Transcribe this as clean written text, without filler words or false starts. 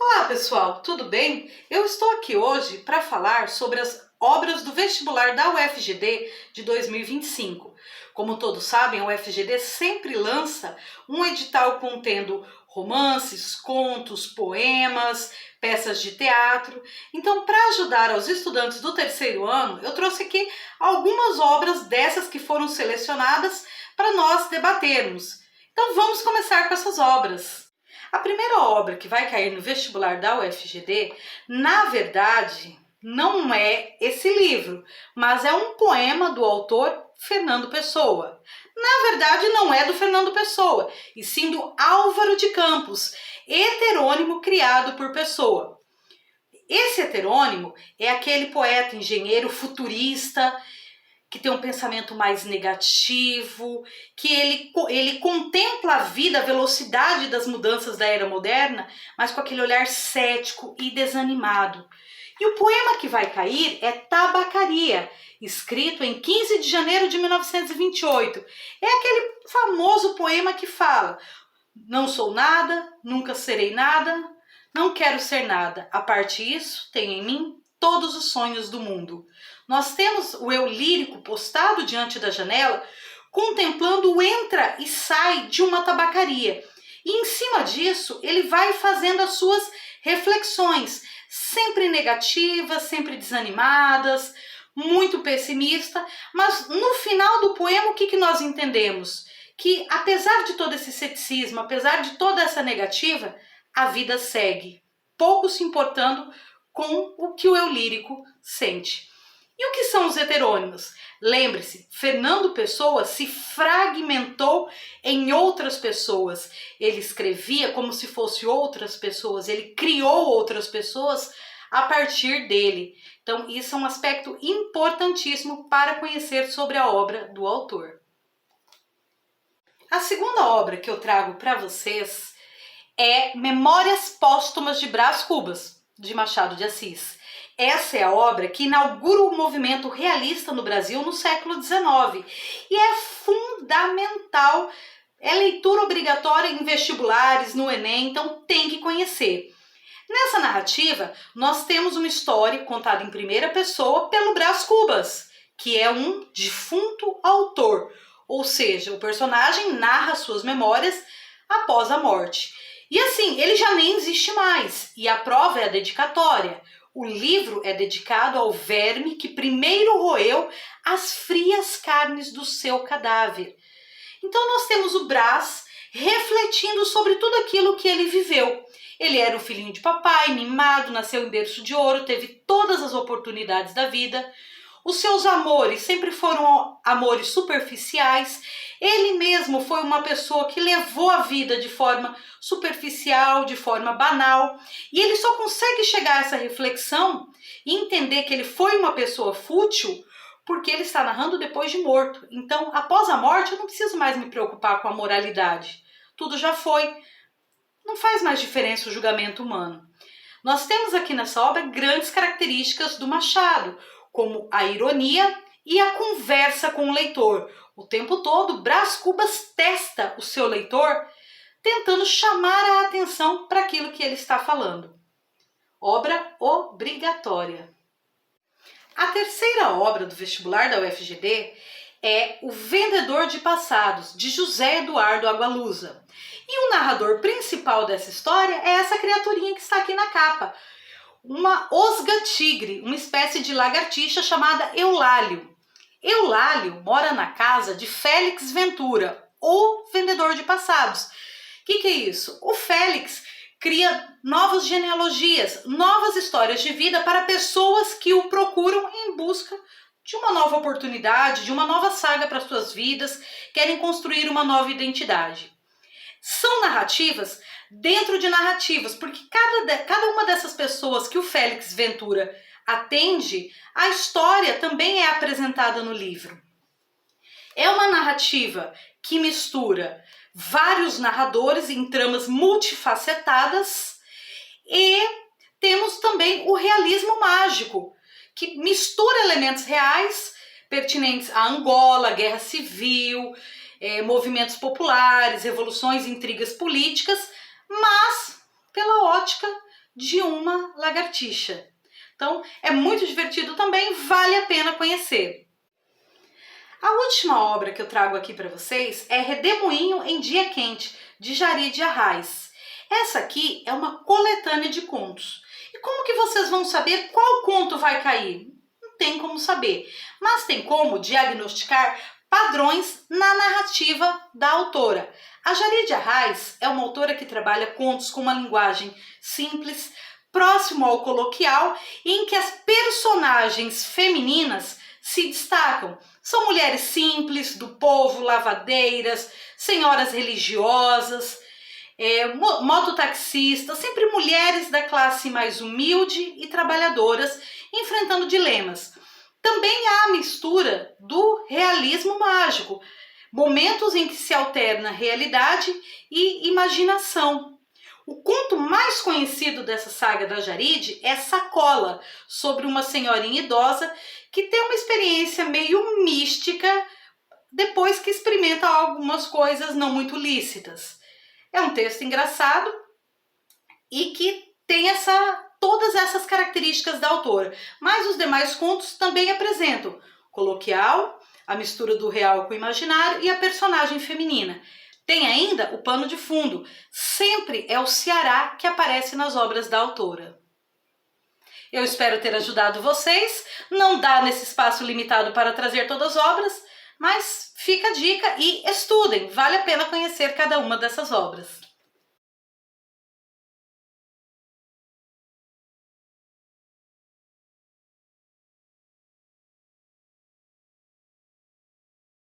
Olá pessoal, tudo bem? Eu estou aqui hoje para falar sobre as obras do vestibular da UFGD de 2025. Como todos sabem, a UFGD sempre lança um edital contendo romances, contos, poemas, peças de teatro. Então, para ajudar aos estudantes do terceiro ano, eu trouxe aqui algumas obras dessas que foram selecionadas para nós debatermos. Então, vamos começar com essas obras. A primeira obra que vai cair no vestibular da UFGD, na verdade, não é esse livro, mas é um poema do autor Fernando Pessoa. Na verdade, não é do Fernando Pessoa, e sim do Álvaro de Campos, heterônimo criado por Pessoa. Esse heterônimo é aquele poeta, engenheiro futurista, que tem um pensamento mais negativo, que ele contempla a vida, a velocidade das mudanças da era moderna, mas com aquele olhar cético e desanimado. E o poema que vai cair é Tabacaria, escrito em 15 de janeiro de 1928. É aquele famoso poema que fala: não sou nada, nunca serei nada, não quero ser nada. A parte disso, tenho em mim todos os sonhos do mundo. Nós temos o eu lírico postado diante da janela, contemplando o entra e sai de uma tabacaria. E em cima disso, ele vai fazendo as suas reflexões, sempre negativas, sempre desanimadas, muito pessimista, mas no final do poema o que nós entendemos? Que apesar de todo esse ceticismo, apesar de toda essa negativa, a vida segue, pouco se importando com o que o eu lírico sente. E o que são os heterônimos? Lembre-se, Fernando Pessoa se fragmentou em outras pessoas. Ele escrevia como se fosse outras pessoas, ele criou outras pessoas a partir dele. Então, isso é um aspecto importantíssimo para conhecer sobre a obra do autor. A segunda obra que eu trago para vocês é Memórias Póstumas de Brás Cubas, de Machado de Assis. Essa é a obra que inaugura o movimento realista no Brasil no século XIX e é fundamental, é leitura obrigatória em vestibulares, no Enem, então tem que conhecer. Nessa narrativa, nós temos uma história contada em primeira pessoa pelo Brás Cubas, que é um defunto autor, ou seja, o personagem narra suas memórias após a morte. E assim, ele já nem existe mais, e a prova é a dedicatória. O livro é dedicado ao verme que primeiro roeu as frias carnes do seu cadáver. Então nós temos o Brás refletindo sobre tudo aquilo que ele viveu. Ele era o filhinho de papai, mimado, nasceu em berço de ouro, teve todas as oportunidades da vida. Os seus amores sempre foram amores superficiais. Ele mesmo foi uma pessoa que levou a vida de forma superficial, de forma banal. E ele só consegue chegar a essa reflexão e entender que ele foi uma pessoa fútil porque ele está narrando depois de morto. Então, após a morte, eu não preciso mais me preocupar com a moralidade. Tudo já foi. Não faz mais diferença o julgamento humano. Nós temos aqui nessa obra grandes características do Machado, como a ironia e a conversa com o leitor. O tempo todo, Brás Cubas testa o seu leitor, tentando chamar a atenção para aquilo que ele está falando. Obra obrigatória. A terceira obra do vestibular da UFGD é O Vendedor de Passados, de José Eduardo Agualusa. E o narrador principal dessa história é essa criaturinha que está aqui na capa, uma osga-tigre, uma espécie de lagartixa chamada Eulálio. Eulálio mora na casa de Félix Ventura, o vendedor de passados. O que é isso? O Félix cria novas genealogias, novas histórias de vida para pessoas que o procuram em busca de uma nova oportunidade, de uma nova saga para suas vidas, querem construir uma nova identidade. São narrativas dentro de narrativas, porque cada uma dessas pessoas que o Félix Ventura atende, a história também é apresentada no livro. É uma narrativa que mistura vários narradores em tramas multifacetadas e temos também o realismo mágico, que mistura elementos reais pertinentes à Angola, guerra civil, movimentos populares, revoluções, intrigas políticas, mas pela ótica de uma lagartixa. Então, é muito divertido também, vale a pena conhecer. A última obra que eu trago aqui para vocês é Redemoinho em Dia Quente, de Jari de Arraes. Essa aqui é uma coletânea de contos. E como que vocês vão saber qual conto vai cair? Não tem como saber, mas tem como diagnosticar padrões na narrativa da autora. A Jari de Arraes é uma autora que trabalha contos com uma linguagem simples, próximo ao coloquial, em que as personagens femininas se destacam. São mulheres simples, do povo, lavadeiras, senhoras religiosas, mototaxistas, sempre mulheres da classe mais humilde e trabalhadoras, enfrentando dilemas. Também há a mistura do realismo mágico, momentos em que se alterna realidade e imaginação. O conto mais conhecido dessa saga da Jarid é Sacola, sobre uma senhorinha idosa que tem uma experiência meio mística depois que experimenta algumas coisas não muito lícitas. É um texto engraçado e que tem todas essas características da autora, mas os demais contos também apresentam coloquial, a mistura do real com o imaginário e a personagem feminina. Tem ainda o pano de fundo, sempre é o Ceará que aparece nas obras da autora. Eu espero ter ajudado vocês, não dá nesse espaço limitado para trazer todas as obras, mas fica a dica e estudem, vale a pena conhecer cada uma dessas obras.